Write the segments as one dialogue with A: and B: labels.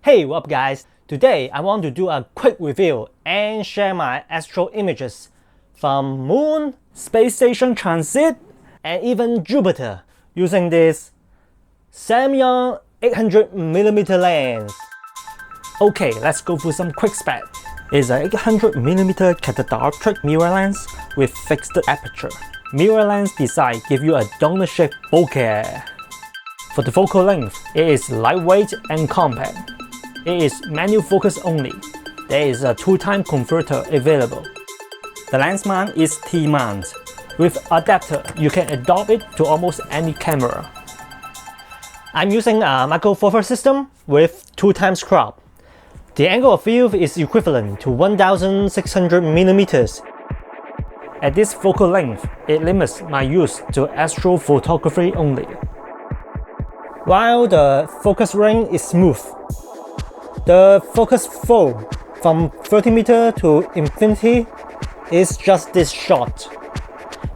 A: Hey, what up guys? Today I want to do a quick review and share my astro images from Moon, Space Station Transit, and even Jupiter using this Samyang 800mm lens. Okay, let's go through some quick specs. It's an 800mm catadioptric mirror lens with fixed aperture. Mirror lens design give you a donut-shaped bokeh. For the focal length, it is lightweight and compact. It is manual focus only. There is a 2-time converter available. The lens mount is T-mount. With adapter, you can adopt it to almost any camera. I'm using a Micro Four Thirds system with 2x crop. The angle of view is equivalent to 1600mm. At this focal length, it limits my use to astrophotography only. While the focus range is smooth, the focus flow from 30m to infinity is just this short,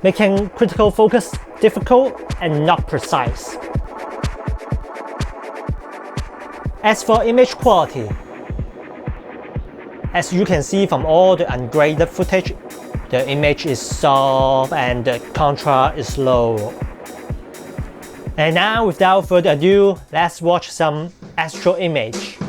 A: making critical focus difficult and not precise. As for image quality, as you can see from all the ungraded footage, the image is soft and the contrast is low. And now, without further ado, let's watch some astro image.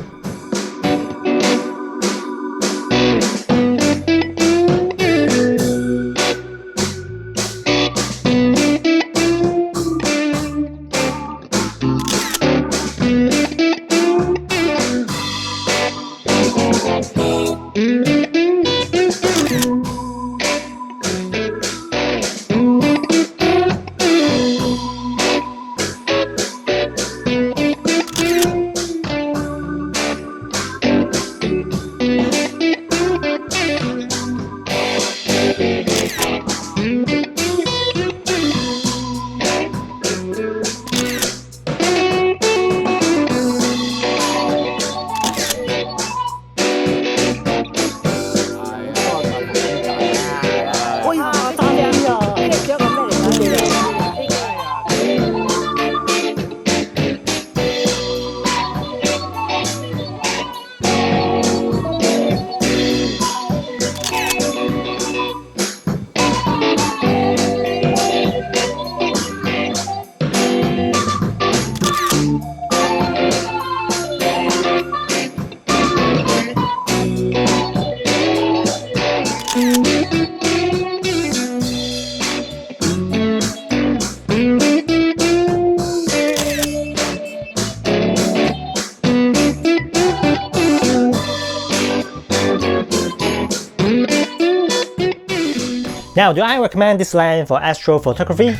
A: Now, do I recommend this lens for astrophotography?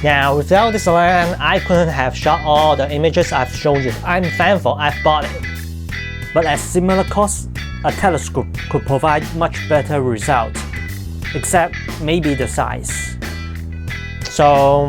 A: Now, without this lens, I couldn't have shot all the images I've shown you. I'm thankful I've bought it. But at similar cost, a telescope could provide much better results, except maybe the size. So,